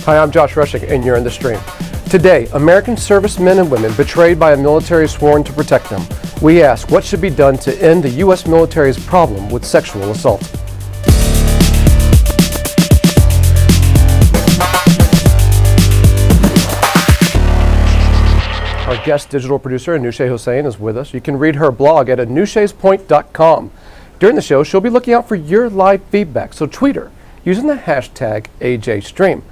Hi, I'm Josh Rushing, and you're in the stream. Today, American servicemen and women betrayed by a military sworn to protect them. We ask what should be done to end the U.S. military's problem with sexual assault. Our guest digital producer, Anushay Hossain, is with us. You can read her blog at anushay'spoint.com. During the show, she'll be looking out for your live feedback, so tweet her using the hashtag AJStream.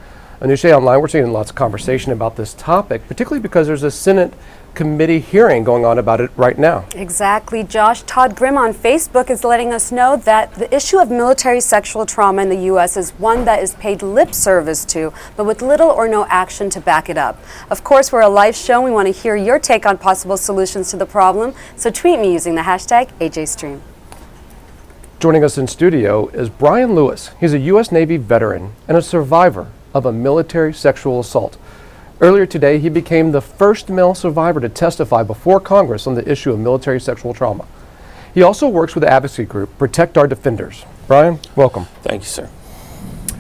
Anushay, online, we're seeing lots of conversation about this topic, particularly because there's a Senate committee hearing going on about it right now. Exactly, Josh. Todd Grimm on Facebook is letting us know that the issue of military sexual trauma in the U.S. is one that is paid lip service to, but with little or no action to back it up. Of course, we're a live show and we want to hear your take on possible solutions to the problem, so tweet me using the hashtag AJStream. Joining us in studio is Brian Lewis. He's a U.S. Navy veteran and a survivor of a military sexual assault. Earlier today, he became the first male survivor to testify before Congress on the issue of military sexual trauma. He also works with the advocacy group Protect Our Defenders. Brian, welcome. Thank you, sir.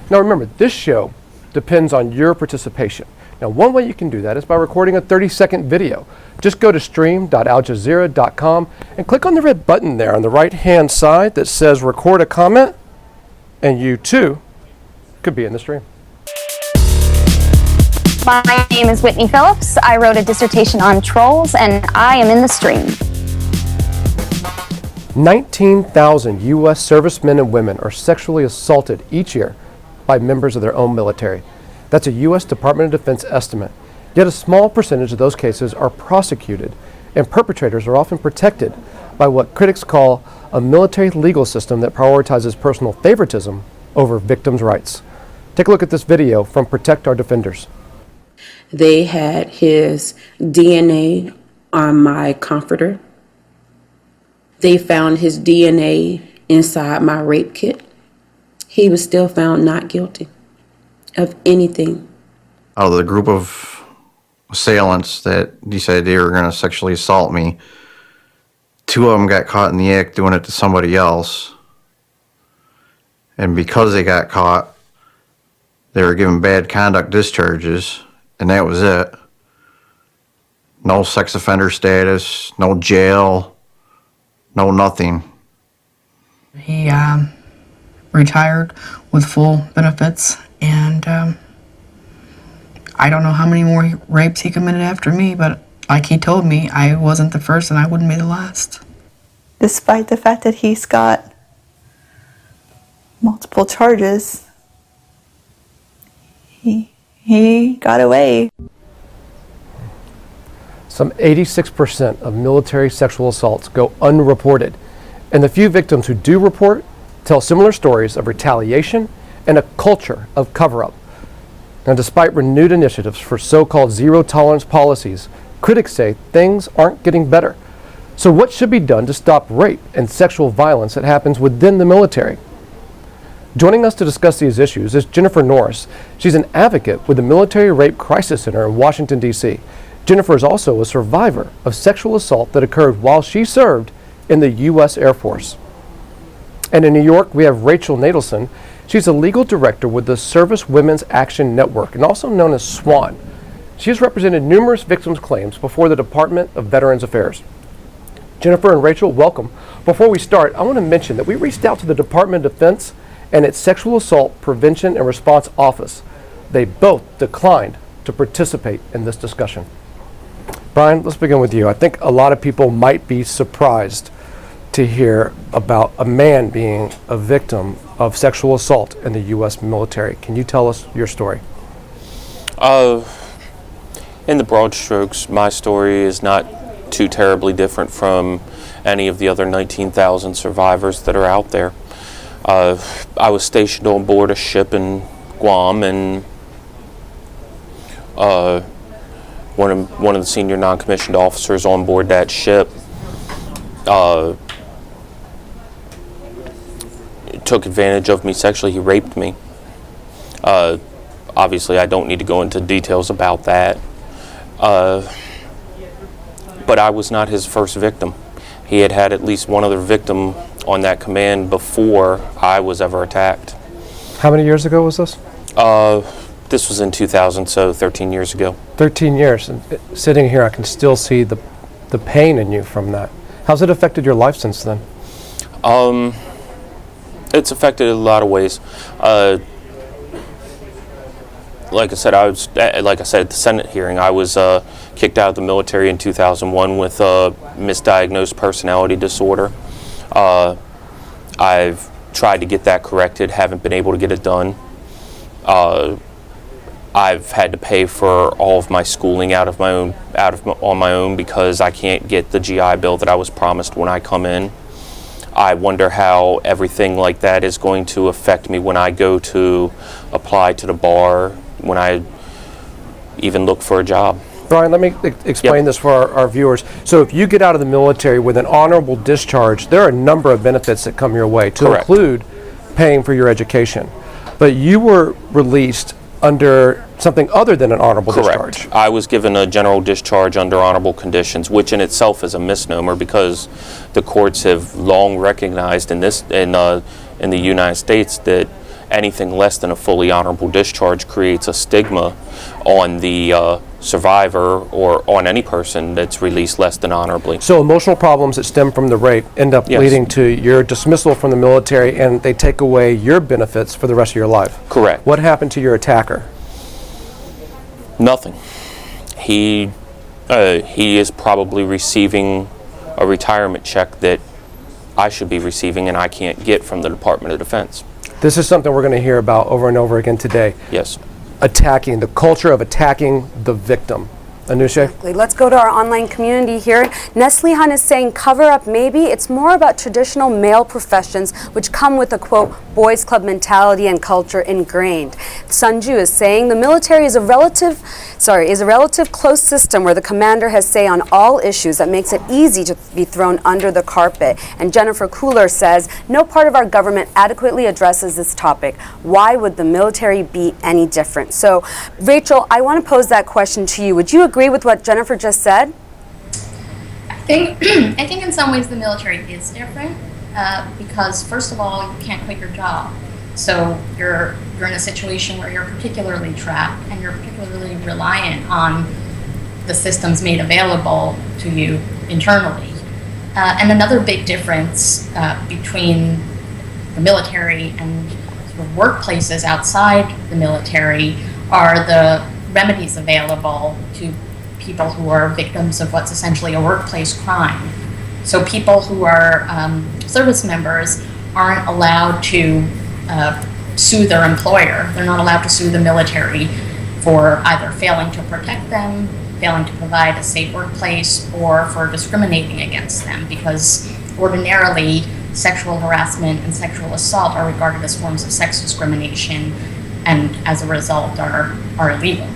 Now remember, this show depends on your participation. Now, one way you can do that is by recording a 30-second video. Just go to stream.aljazeera.com and click on the red button there on the right-hand side that says record a comment, and you too could be in the stream. My name is Whitney Phillips. I wrote a dissertation on trolls, and I am in the stream. 19,000 U.S. servicemen and women are sexually assaulted each year by members of their own military. That's a U.S. Department of Defense estimate. Yet a small percentage of those cases are prosecuted, and perpetrators are often protected by what critics call a military legal system that prioritizes personal favoritism over victims' rights. Take a look at this video from Protect Our Defenders. They had his DNA on my comforter. They found his DNA inside my rape kit. He was still found not guilty of anything. Out of the group of assailants that decided they were going to sexually assault me, 2 of them got caught in the act doing it to somebody else. And because they got caught, they were given bad conduct discharges, and that was it. No sex offender status, no jail, no nothing. He retired with full benefits, and I don't know how many more rapes he committed after me, but like he told me, I wasn't the first and I wouldn't be the last. Despite the fact that he's got multiple charges, he got away. Some 86% of military sexual assaults go unreported, and the few victims who do report tell similar stories of retaliation and a culture of cover-up. Now, despite renewed initiatives for so-called zero-tolerance policies, critics say things aren't getting better. So what should be done to stop rape and sexual violence that happens within the military? Joining us to discuss these issues is Jennifer Norris. She's an advocate with the Military Rape Crisis Center in Washington, D.C. Jennifer is also a survivor of sexual assault that occurred while she served in the U.S. Air Force. And in New York, we have Rachel Nadelson. She's a legal director with the Service Women's Action Network, and also known as SWAN. She has represented numerous victims' claims before the Department of Veterans Affairs. Jennifer and Rachel, welcome. Before we start, I want to mention that we reached out to the Department of Defense and its Sexual Assault Prevention and Response Office. They both declined to participate in this discussion. Brian, let's begin with you. I think a lot of people might be surprised to hear about a man being a victim of sexual assault in the U.S. military. Can you tell us your story? In the broad strokes, my story is not too terribly different from any of the other 19,000 survivors that are out there. I was stationed on board a ship in Guam, and one of the senior non-commissioned officers on board that ship took advantage of me sexually. He raped me. Obviously, I don't need to go into details about that. But I was not his first victim. He had had at least one other victim on that command before I was ever attacked. How many years ago was this? This was in 2000, so 13 years ago. 13 years. And sitting here, I can still see the pain in you from that. How's it affected your life since then? It's affected in a lot of ways. Like I said, at the Senate hearing, I was kicked out of the military in 2001 with a misdiagnosed personality disorder. I've tried to get that corrected, haven't been able to get it done. I've had to pay for all of my schooling on my own because I can't get the GI Bill that I was promised when I come in. I wonder how everything like that is going to affect me when I go to apply to the bar, when I even look for a job. Brian, let me explain this for our viewers. So if you get out of the military with an honorable discharge, there are a number of benefits that come your way, to Correct. include paying for your education. But you were released under something other than an honorable Correct. discharge. I was given a general discharge under honorable conditions, which in itself is a misnomer because the courts have long recognized in the United States that anything less than a fully honorable discharge creates a stigma on the survivor or on any person that's released less than honorably. So emotional problems that stem from the rape end up Yes. leading to your dismissal from the military, and they take away your benefits for the rest of your life. Correct. What happened to your attacker? Nothing. He is probably receiving a retirement check that I should be receiving and I can't get from the Department of Defense. This is something we're going to hear about over and over again today. Yes. The culture of attacking the victim. Anusha? Let's go to our online community here. Nestle Hunt is saying cover up maybe. It's more about traditional male professions which come with a quote boys club mentality and culture ingrained. Sanju is saying the military is a relative close system where the commander has say on all issues that makes it easy to be thrown under the carpet. And Jennifer Cooler says no part of our government adequately addresses this topic. Why would the military be any different? So Rachel, I want to pose that question to you. Would you agree with what Jennifer just said? I think in some ways the military is different because first of all you can't quit your job, so you're in a situation where you're particularly trapped and you're particularly reliant on the systems made available to you internally. And another big difference between the military and sort of workplaces outside the military are the remedies available to people who are victims of what's essentially a workplace crime. So people who are service members aren't allowed to sue their employer. They're not allowed to sue the military for either failing to protect them, failing to provide a safe workplace, or for discriminating against them, because ordinarily sexual harassment and sexual assault are regarded as forms of sex discrimination and as a result are illegal.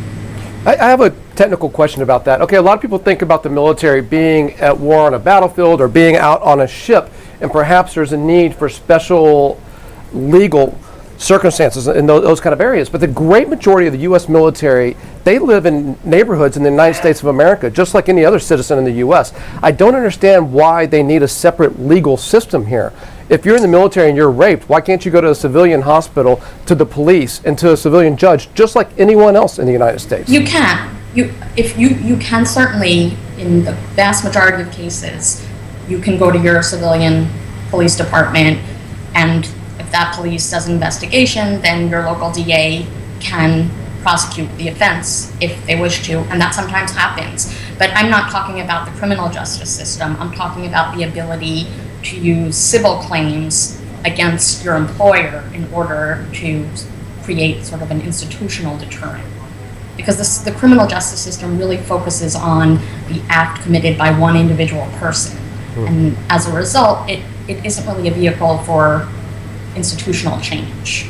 I have a technical question about that. Okay, a lot of people think about the military being at war on a battlefield or being out on a ship, and perhaps there's a need for special legal circumstances in those kind of areas. But the great majority of the U.S. military, they live in neighborhoods in the United States of America, just like any other citizen in the U.S. I don't understand why they need a separate legal system here. If you're in the military and you're raped, why can't you go to a civilian hospital, to the police, and to a civilian judge, just like anyone else in the United States? You can. You can certainly, in the vast majority of cases, you can go to your civilian police department, and if that police does an investigation, then your local DA can prosecute the offense if they wish to, and that sometimes happens. But I'm not talking about the criminal justice system. I'm talking about the ability to use civil claims against your employer in order to create sort of an institutional deterrent. Because the criminal justice system really focuses on the act committed by one individual person. And as a result, it isn't really a vehicle for institutional change.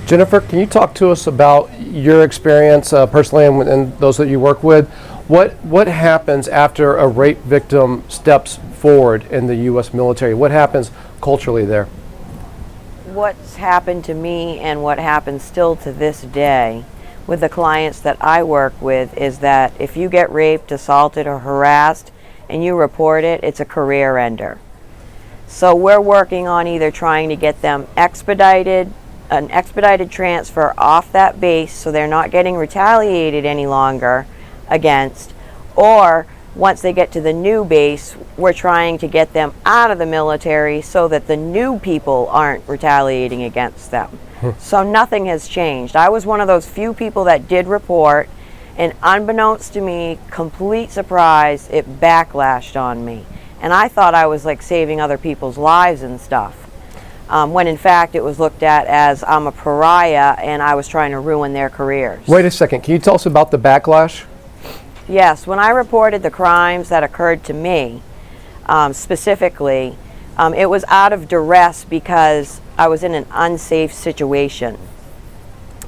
Jennifer, can you talk to us about your experience personally and those that you work with? What happens after a rape victim steps forward in the U.S. military? What happens culturally there? What's happened to me and what happens still to this day with the clients that I work with is that if you get raped, assaulted, or harassed and you report it, it's a career ender. So we're working on either trying to get them expedited an expedited transfer off that base so they're not getting retaliated any longer against, or once they get to the new base, we're trying to get them out of the military so that the new people aren't retaliating against them. So nothing has changed. I was one of those few people that did report, and unbeknownst to me, complete surprise, it backlashed on me. And I thought I was like saving other people's lives and stuff, when in fact it was looked at as I'm a pariah and I was trying to ruin their careers. Wait a second. Can you tell us about the backlash? Yes, when I reported the crimes that occurred to me, specifically, it was out of duress because I was in an unsafe situation.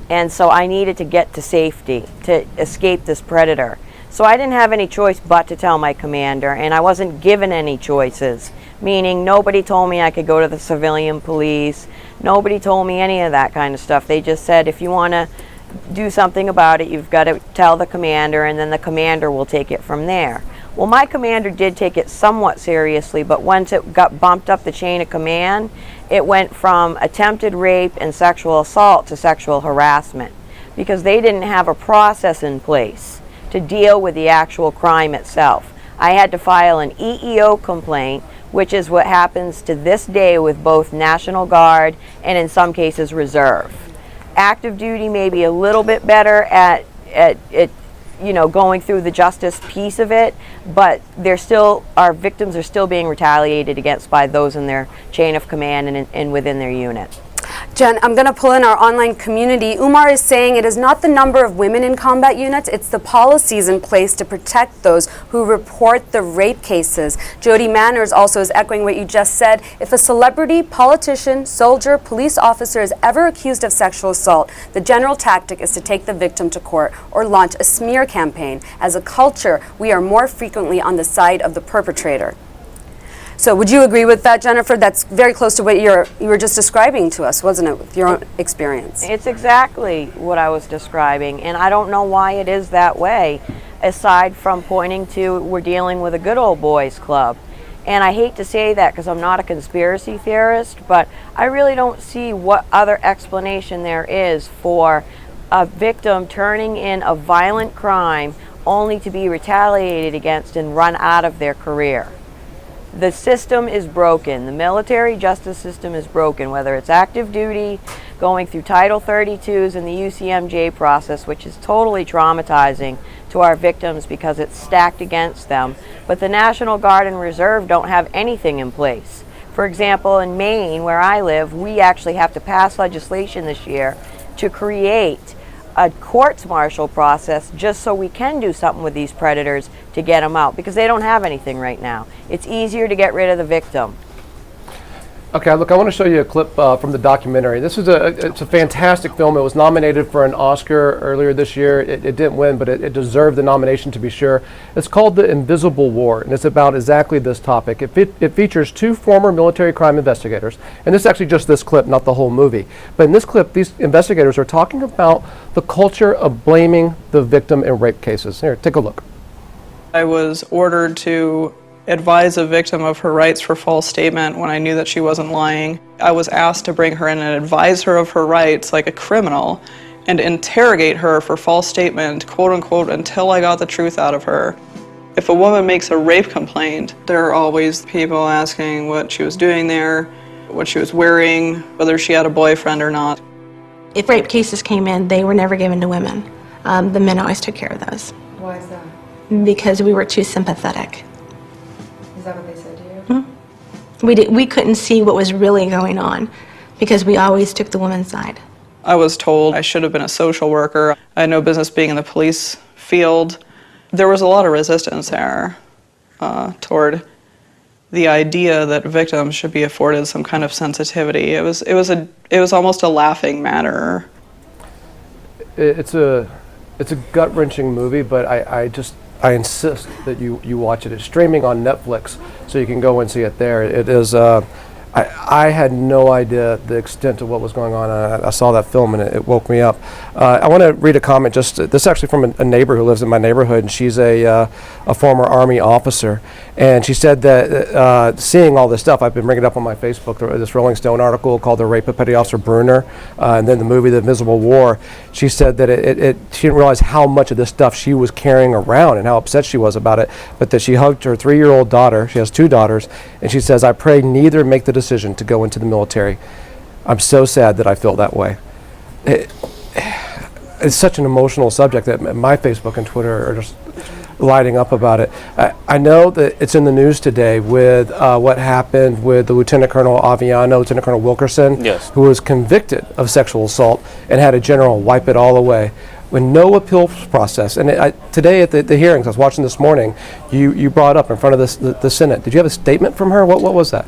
And so I needed to get to safety, to escape this predator. So I didn't have any choice but to tell my commander, and I wasn't given any choices, meaning nobody told me I could go to the civilian police. Nobody told me any of that kind of stuff. They just said, if you want to do something about it, you've got to tell the commander, and then the commander will take it from there. Well, my commander did take it somewhat seriously, but once it got bumped up the chain of command, it went from attempted rape and sexual assault to sexual harassment, because they didn't have a process in place to deal with the actual crime itself. I had to file an EEO complaint, which is what happens to this day with both National Guard and in some cases Reserve. Active duty may be a little bit better at going through the justice piece of it, but our victims are still being retaliated against by those in their chain of command and within their unit. Jen, I'm going to pull in our online community. Umar is saying it is not the number of women in combat units, it's the policies in place to protect those who report the rape cases. Jody Manners also is echoing what you just said. If a celebrity, politician, soldier, police officer is ever accused of sexual assault, the general tactic is to take the victim to court or launch a smear campaign. As a culture, we are more frequently on the side of the perpetrator. So would you agree with that, Jennifer? That's very close to what you were just describing to us, wasn't it, with your own experience? It's exactly what I was describing, and I don't know why it is that way, aside from pointing to we're dealing with a good old boys club. And I hate to say that because I'm not a conspiracy theorist, but I really don't see what other explanation there is for a victim turning in a violent crime only to be retaliated against and run out of their career. The system is broken. The military justice system is broken, whether it's active duty, going through Title 32s and the UCMJ process, which is totally traumatizing to our victims because it's stacked against them. But the National Guard and Reserve don't have anything in place. For example, in Maine, where I live, we actually have to pass legislation this year to create a courts-martial process just so we can do something with these predators to get them out, because they don't have anything right now. It's easier to get rid of the victim. Okay, look, I want to show you a clip from the documentary. This is it's a fantastic film. It was nominated for an Oscar earlier this year. It didn't win, but it deserved the nomination, to be sure. It's called The Invisible War, and it's about exactly this topic. It features two former military crime investigators, and this is actually just this clip, not the whole movie. But in this clip, these investigators are talking about the culture of blaming the victim in rape cases. Here, take a look. I was ordered to advise a victim of her rights for false statement when I knew that she wasn't lying. I was asked to bring her in and advise her of her rights like a criminal and interrogate her for false statement, quote unquote, until I got the truth out of her. If a woman makes a rape complaint, there are always people asking what she was doing there, what she was wearing, whether she had a boyfriend or not. If rape cases came in, they were never given to women. The men always took care of those. Why is that? Because we were too sympathetic. Is that what they said to you? Mm-hmm. We couldn't see what was really going on because we always took the woman's side. I was told I should have been a social worker. I had no business being in the police field. There was a lot of resistance there toward the idea that victims should be afforded some kind of sensitivity. It was almost a laughing matter. It's a gut-wrenching movie, but I insist that you watch it. It's streaming on Netflix, so you can go and see it there. It is I had no idea the extent of what was going on. I saw that film and it woke me up. I want to read a comment. This is actually from a neighbor who lives in my neighborhood, and she's a former Army officer. And she said that seeing all this stuff, I've been bringing it up on my Facebook, this Rolling Stone article called "The Rape of Petty Officer Bruner," and then the movie "The Invisible War." She said that she didn't realize how much of this stuff she was carrying around and how upset she was about it. But that she hugged her 3-year-old daughter. She has 2 daughters, and she says, "I pray neither make the decision to go into the military. I'm so sad that I feel that way." It's such an emotional subject that my Facebook and Twitter are just lighting up about it. I know that it's in the news today with what happened with the Lieutenant Colonel Aviano, Lieutenant Colonel Wilkerson, Yes. who was convicted of sexual assault and had a general wipe it all away with no appeals process. And today at the hearings, I was watching this morning, you brought up in front of the Senate. Did you have a statement from her? What was that?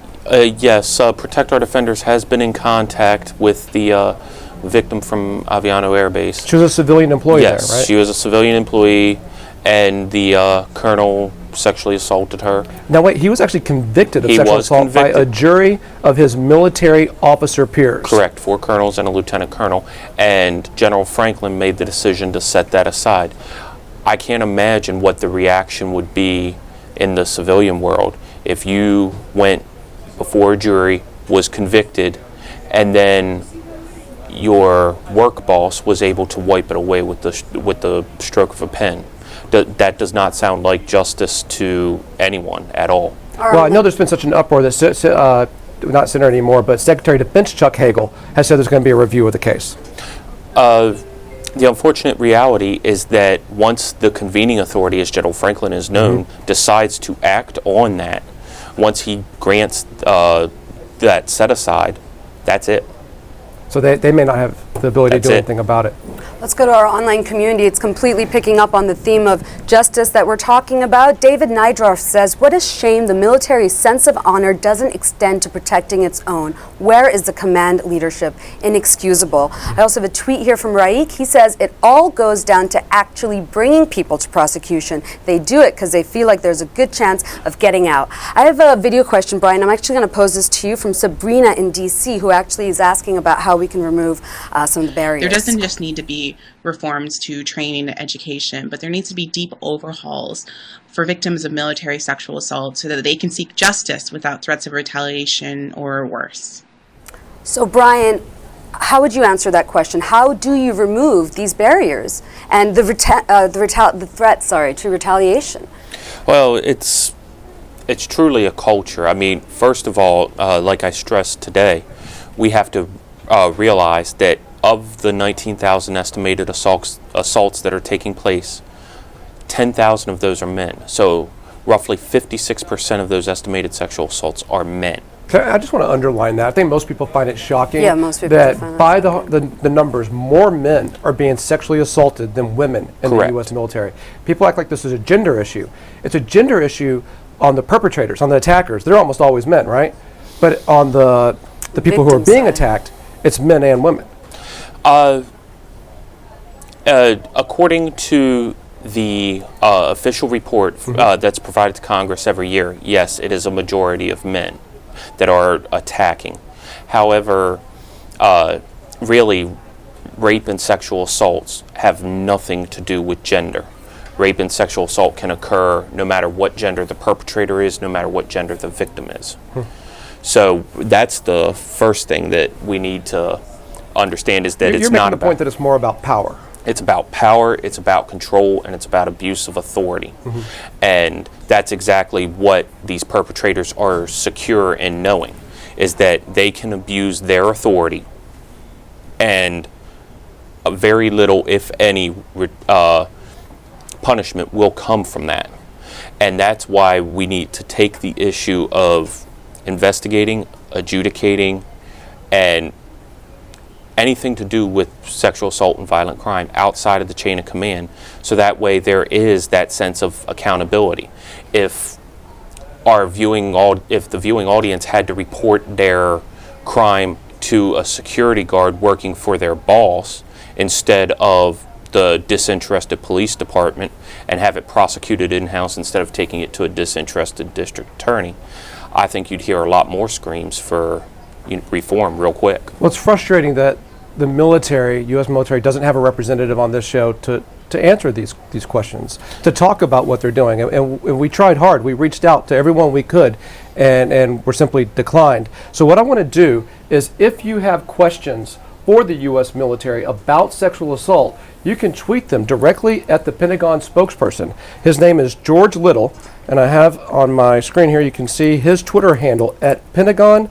Yes, Protect Our Defenders has been in contact with the victim from Aviano Air Base. She was a civilian employee Yes, there, right? she was a civilian employee, and the colonel sexually assaulted her. Now wait, he was actually convicted of He sexual was assault by a convicted. jury of his military officer peers. Correct, 4 colonels and a lieutenant colonel, and General Franklin made the decision to set that aside. I can't imagine what the reaction would be in the civilian world if you went before a jury, was convicted, and then your work boss was able to wipe it away with the stroke of a pen. That does not sound like justice to anyone at all. Well, I know there's been such an uproar that not Senator anymore, but Secretary of Defense Chuck Hagel has said there's going to be a review of the case. The unfortunate reality is that once the convening authority, as General Franklin is known, decides to act on that, once he grants that set aside, that's it. So they may not have the ability to do anything about it. Let's go to our online community. It's completely picking up on the theme of justice that we're talking about. David Nydroff says, "What a shame the military's sense of honor doesn't extend to protecting its own. Where is the command leadership? Inexcusable." I also have a tweet here from Raik. He says, "It all goes down to actually bringing people to prosecution. They do it because they feel like there's a good chance of getting out." I have a video question, Brian. I'm actually going to pose this to you from Sabrina in D.C., who actually is asking about how we can remove some of the barriers. There doesn't just need to be reforms to training and education, but there needs to be deep overhauls for victims of military sexual assault so that they can seek justice without threats of retaliation or worse. So, Brian, how would you answer that question? How do you remove these barriers and the threat, to retaliation? Well, it's truly a culture. I mean, first of all, like I stressed today, we have to realize that of the 19,000 estimated assaults that are taking place, 10,000 of those are men. So roughly 56% of those estimated sexual assaults are men. I just want to underline that. I think most people find it shocking most people that find that by the numbers, more men are being sexually assaulted than women in the U.S. military. People act like this is a gender issue. It's a gender issue on the perpetrators, on the attackers. They're almost always men, right? But on the people who are being attacked, it's men and women. According to the official report that's provided to Congress every year, yes, it is a majority of men that are attacking. However, really, rape and sexual assaults have nothing to do with gender. Rape and sexual assault can occur no matter what gender the perpetrator is, no matter what gender the victim is. So that's the first thing that we need to understand, is that You're making the point that it's more about power. It's about power, it's about control, and it's about abuse of authority. And that's exactly what these perpetrators are secure in knowing, is that they can abuse their authority, and very little, if any, punishment will come from that. And that's why we need to take the issue of investigating, adjudicating, and anything to do with sexual assault and violent crime outside of the chain of command, so that way there is that sense of accountability. If the viewing audience had to report their crime to a security guard working for their boss instead of the disinterested police department, and have it prosecuted in-house instead of taking it to a disinterested district attorney, I think you'd hear a lot more screams for reform real quick. Well, it's frustrating that the military, U.S. military, doesn't have a representative on this show to answer these questions, to talk about what they're doing. And we tried hard. We reached out to everyone we could, and were simply declined. So what I want to do is, if you have questions for the U.S. military about sexual assault, you can tweet them directly at the Pentagon spokesperson. His name is George Little, and I have on my screen here, you can see his Twitter handle at Pentagon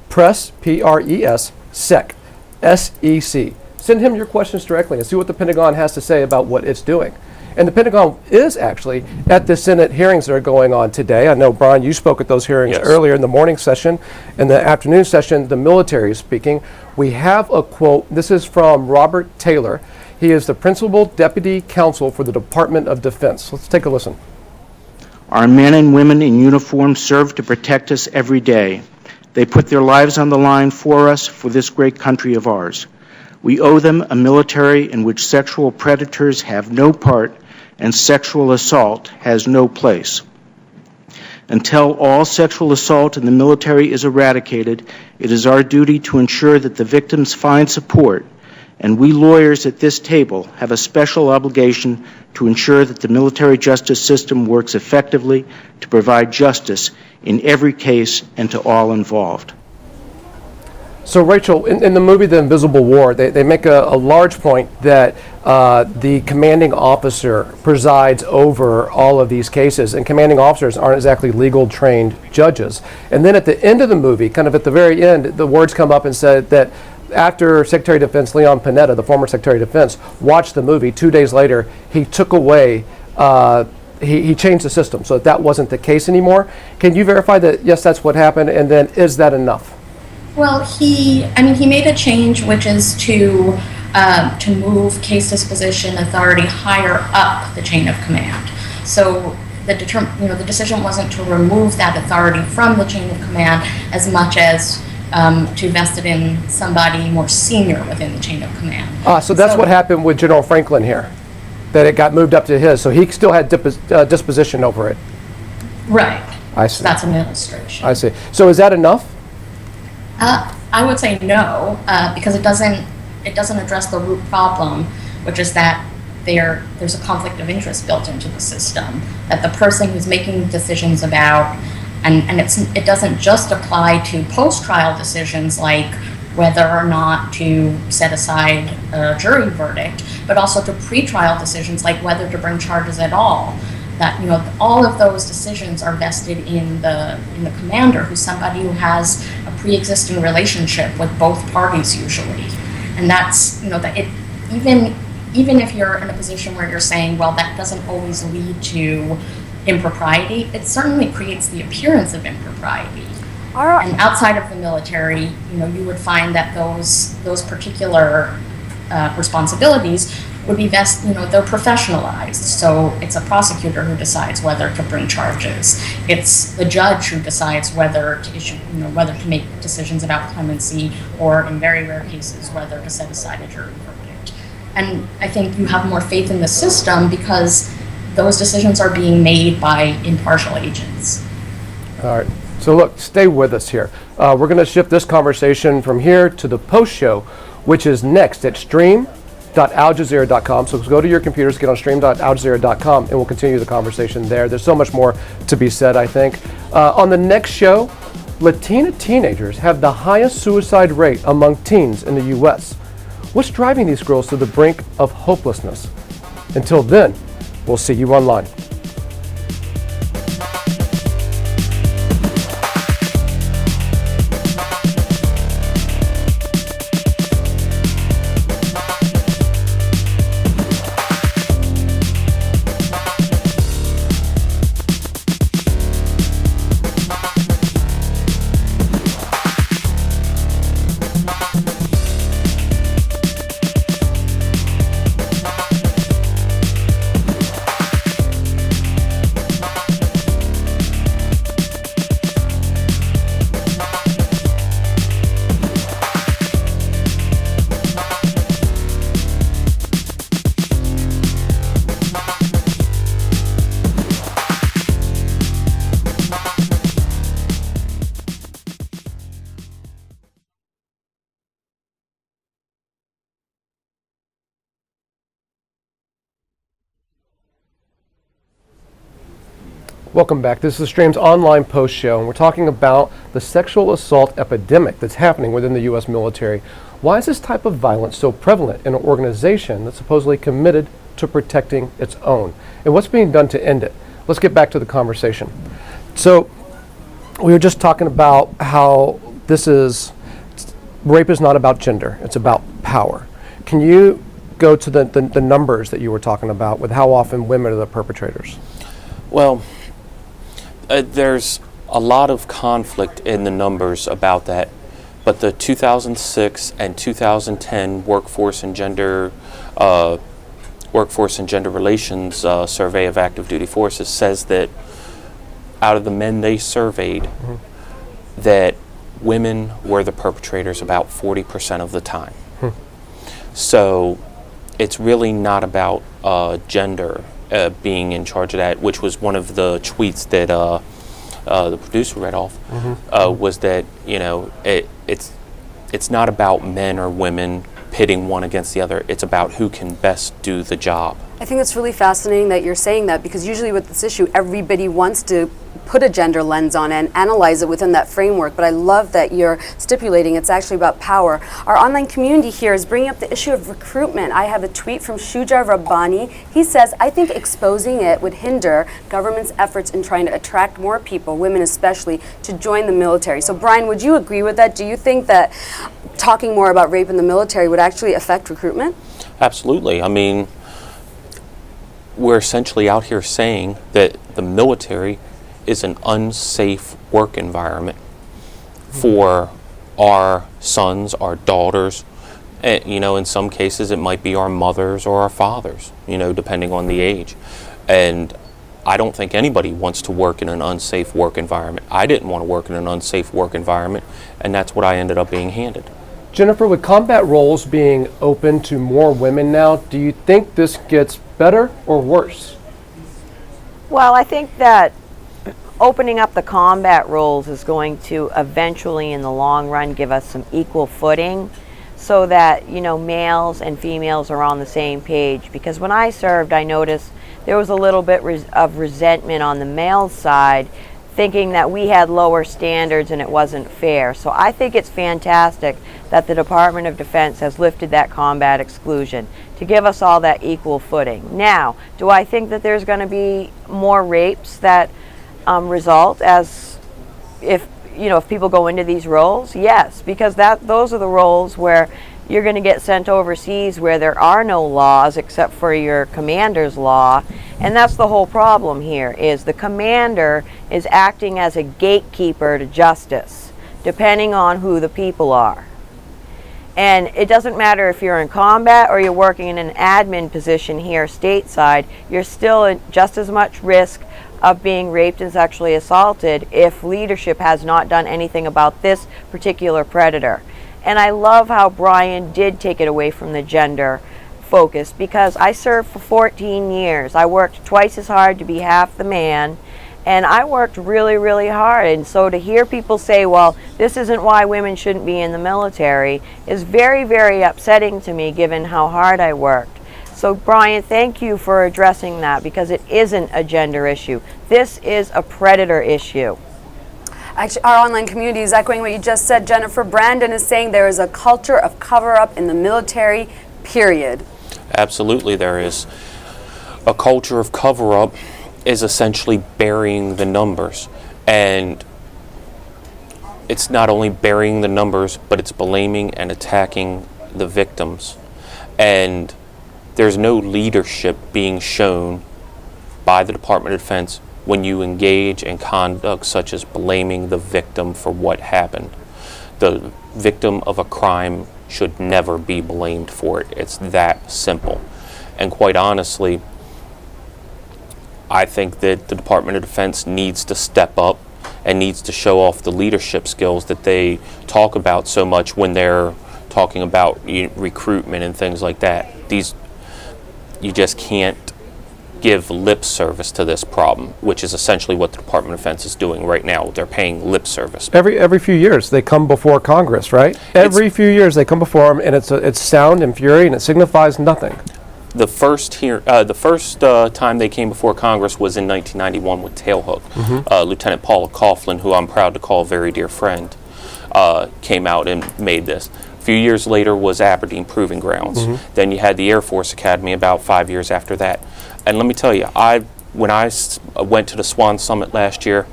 Press, P-R-E-S, SEC, S-E-C. Send him your questions directly and see what the Pentagon has to say about what it's doing. And the Pentagon is actually at the Senate hearings that are going on today. I know, Brian, you spoke at those hearings earlier in the morning session. In the afternoon session, the military is speaking. We have a quote. This is from Robert Taylor. He is the Principal Deputy Counsel for the Department of Defense. Let's take a listen. Our men and women in uniform serve to protect us every day. They put their lives on the line for us, for this great country of ours. We owe them a military in which sexual predators have no part and sexual assault has no place. Until all sexual assault in the military is eradicated, it is our duty to ensure that the victims find support, and we lawyers at this table have a special obligation to ensure that the military justice system works effectively to provide justice in every case and to all involved. So, Rachel, in the movie The Invisible War, they make a large point that the commanding officer presides over all of these cases, and commanding officers aren't exactly legal trained judges. And then at the end of the movie, kind of at the very end, the words come up and said that after Secretary of Defense Leon Panetta, the former Secretary of Defense, watched the movie, 2 days later, he took away, he changed the system so that wasn't the case anymore. Can you verify that, yes, that's what happened, and then is that enough? Well, he made a change, which is to move case disposition authority higher up the chain of command. So the decision wasn't to remove that authority from the chain of command as much as to vest it in somebody more senior within the chain of command. So that's what happened with General Franklin here, that it got moved up to his, so he still had disposition over it. Right. I see. That's an illustration. I see. So is that enough? I would say no, because it doesn't address the root problem, which is that there's a conflict of interest built into the system, that the person who's making decisions about, and it doesn't just apply to post-trial decisions like whether or not to set aside a jury verdict, but also to pre-trial decisions like whether to bring charges at all. That all of those decisions are vested in the commander, who's somebody who has a pre-existing relationship with both parties usually, and that's that it even if you're in a position where you're saying, well, that doesn't always lead to impropriety, it certainly creates the appearance of impropriety. And outside of the military, you would find that those particular responsibilities would be they're professionalized. So it's a prosecutor who decides whether to bring charges. It's the judge who decides whether to issue, whether to make decisions about clemency, or in very rare cases, whether to set aside a jury verdict. And I think you have more faith in the system because those decisions are being made by impartial agents. All right. So look, stay with us here. We're going to shift this conversation from here to the post show, which is next at stream.aljazeera.com. So go to your computers, get on stream.aljazeera.com, and we'll continue the conversation there. There's so much more to be said, I think. On the next show, Latina teenagers have the highest suicide rate among teens in the U.S. What's driving these girls to the brink of hopelessness? Until then, we'll see you online. Welcome back. This is the Stream's online post show, and we're talking about the sexual assault epidemic that's happening within the U.S. military. Why is this type of violence so prevalent in an organization that's supposedly committed to protecting its own? And what's being done to end it? Let's get back to the conversation. So, we were just talking about how rape is not about gender, it's about power. Can you go to the numbers that you were talking about with how often women are the perpetrators? Well, there's a lot of conflict in the numbers about that, but the 2006 and 2010 Workforce and Gender Relations Survey of Active Duty Forces says that out of the men they surveyed, that women were the perpetrators about 40% of the time. So it's really not about gender being in charge of that, which was one of the tweets that the producer read off, was that, you know, it's not about men or women pitting one against the other. It's about who can best do the job. I think it's really fascinating that you're saying that, because usually with this issue, everybody wants to put a gender lens on it and analyze it within that framework, but I love that you're stipulating it's actually about power. Our online community here is bringing up the issue of recruitment. I have a tweet from Shujar Rabbani. He says, I think exposing it would hinder government's efforts in trying to attract more people, women especially, to join the military. So Brian, would you agree with that? Do you think that talking more about rape in the military would actually affect recruitment? Absolutely. I mean, we're essentially out here saying that the military is an unsafe work environment for our sons, our daughters, and, you know, in some cases it might be our mothers or our fathers, you know, depending on the age. And I don't think anybody wants to work in an unsafe work environment. I didn't want to work in an unsafe work environment, and that's what I ended up being handed. Jennifer, with combat roles being open to more women now, do you think this gets better or worse? Well, I think that opening up the combat roles is going to eventually, in the long run, give us some equal footing so that, you know, males and females are on the same page. Because when I served, I noticed there was a little bit of resentment on the male side, thinking that we had lower standards and it wasn't fair. So I think it's fantastic that the Department of Defense has lifted that combat exclusion to give us all that equal footing. Now, do I think that there's going to be more rapes that result as if people go into these roles? Yes, because those are the roles where you're going to get sent overseas where there are no laws except for your commander's law. And that's the whole problem here, is the commander is acting as a gatekeeper to justice, depending on who the people are. And it doesn't matter if you're in combat or you're working in an admin position here stateside, you're still at just as much risk of being raped and sexually assaulted if leadership has not done anything about this particular predator. And I love how Brian did take it away from the gender focus, because I served for 14 years. I worked twice as hard to be half the man, and I worked really, really hard. And so to hear people say, well, this isn't why women shouldn't be in the military, is very, very upsetting to me, given how hard I worked. So Brian, thank you for addressing that, because it isn't a gender issue. This is a predator issue. Actually, our online community is echoing what you just said, Jennifer. Brandon is saying there is a culture of cover-up in the military, period. Absolutely there is. A culture of cover-up is essentially burying the numbers. And it's not only burying the numbers, but it's blaming and attacking the victims. And there's no leadership being shown by the Department of Defense when you engage in conduct such as blaming the victim for what happened. The victim of a crime should never be blamed for it. It's that simple. And quite honestly, I think that the Department of Defense needs to step up and needs to show off the leadership skills that they talk about so much when they're talking about recruitment and things like that. You just can't give lip service to this problem, which is essentially what the Department of Defense is doing right now. They're paying lip service. Every few years they come before Congress, right? Every few years they come before them, and it's sound and fury, and it signifies nothing. the first time they came before Congress was in 1991 with Tailhook. Lieutenant Paula Coughlin, who I'm proud to call a very dear friend, came out and made this. A few years later was Aberdeen Proving Grounds. Then you had the Air Force Academy about 5 years after that. And let me tell you, when I went to the Swan Summit last year,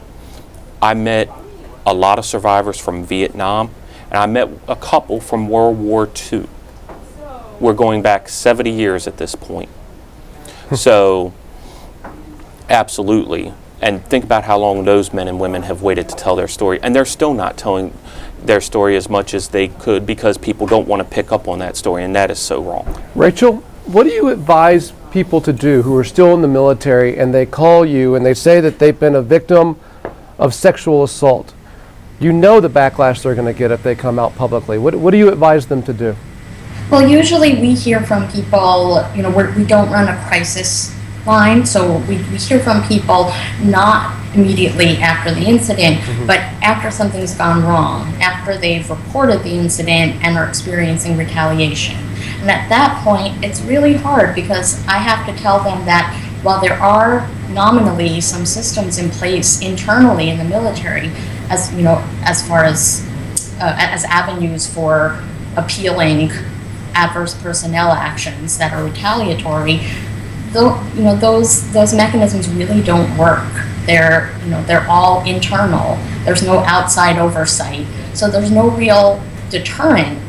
I met a lot of survivors from Vietnam, and I met a couple from World War II. We're going back 70 years at this point. So, absolutely. And think about how long those men and women have waited to tell their story. And they're still not telling their story as much as they could because people don't want to pick up on that story, and that is so wrong. Rachel, what do you advise people to do who are still in the military and they call you and they say that they've been a victim of sexual assault? You know the backlash they're going to get if they come out publicly. What do you advise them to do? Well, usually we hear from people, we don't run a crisis line, so we hear from people not immediately after the incident, but after something's gone wrong, after they've reported the incident and are experiencing retaliation. And at that point, it's really hard because I have to tell them that while there are nominally some systems in place internally in the military, as far as avenues for appealing adverse personnel actions that are retaliatory, those mechanisms really don't work. They're all internal. There's no outside oversight, so there's no real deterrent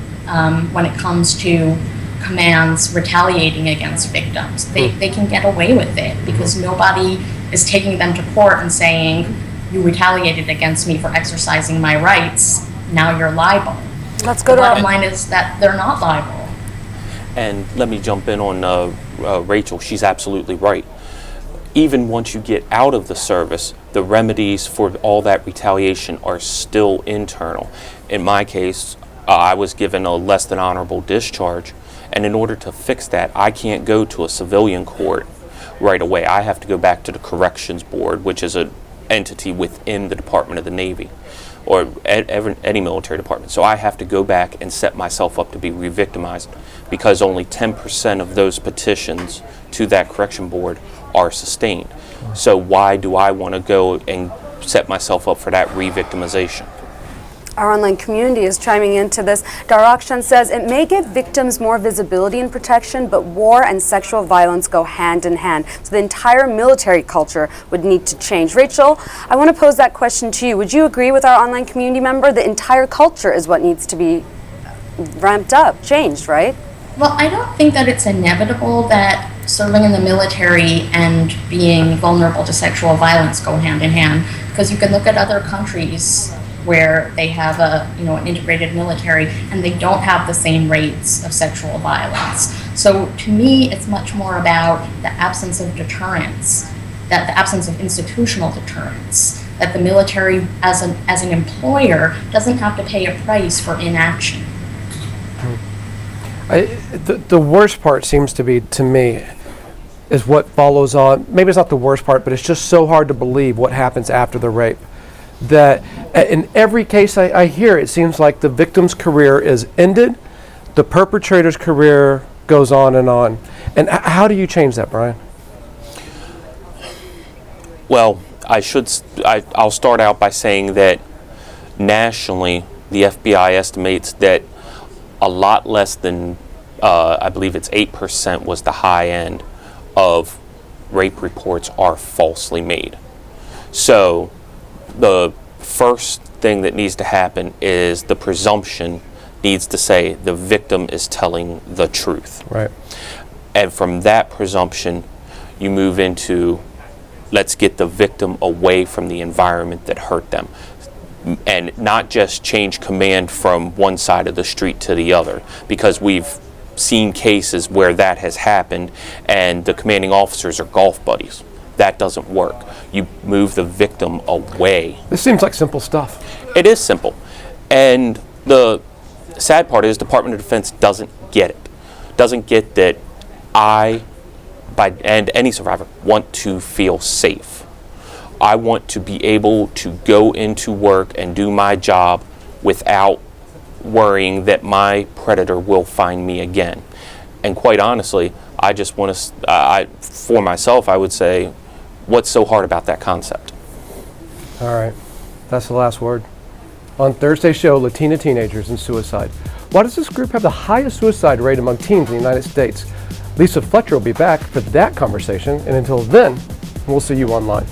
when it comes to commands retaliating against victims. They can get away with it because nobody is taking them to court and saying, you retaliated against me for exercising my rights, now you're liable. Let's go the to bottom line is that they're not liable. And let me jump in on Rachel. She's absolutely right. Even once you get out of the service, the remedies for all that retaliation are still internal. In my case, I was given a less than honorable discharge, and in order to fix that, I can't go to a civilian court right away. I have to go back to the Corrections Board, which is an entity within the Department of the Navy, or any military department. So I have to go back and set myself up to be re-victimized because only 10% of those petitions to that correction board are sustained. So why do I want to go and set myself up for that re-victimization? Our online community is chiming into this. Darakshan says, it may give victims more visibility and protection, but war and sexual violence go hand in hand. So the entire military culture would need to change. Rachel, I want to pose that question to you. Would you agree with our online community member? The entire culture is what needs to be ramped up, changed, right? Well, I don't think that it's inevitable that serving in the military and being vulnerable to sexual violence go hand in hand, because you can look at other countries where they have an integrated military and they don't have the same rates of sexual violence. So to me, it's much more about the absence of deterrence, that the absence of institutional deterrence, that the military as an employer doesn't have to pay a price for inaction. The worst part seems to be, to me, is what follows on. Maybe it's not the worst part, but it's just so hard to believe what happens after the rape. That in every case I hear, it seems like the victim's career is ended, the perpetrator's career goes on. And how do you change that, Brian? Well, I'll start out by saying that nationally, the FBI estimates that a lot less than, I believe it's 8% was the high end of rape reports are falsely made. So the first thing that needs to happen is the presumption needs to say the victim is telling the truth. Right. And from that presumption, you move into let's get the victim away from the environment that hurt them. And not just change command from one side of the street to the other, because we've seen cases where that has happened and the commanding officers are golf buddies. That doesn't work. You move the victim away. This seems like simple stuff. It is simple. And the sad part is Department of Defense doesn't get it. Doesn't get that and any survivor, want to feel safe. I want to be able to go into work and do my job without worrying that my predator will find me again. And quite honestly, I just want to, for myself, I would say, what's so hard about that concept? All right, that's the last word. On Thursday's show, Latina Teenagers and Suicide. Why does this group have the highest suicide rate among teens in the United States? Lisa Fletcher will be back for that conversation, and until then, we'll see you online.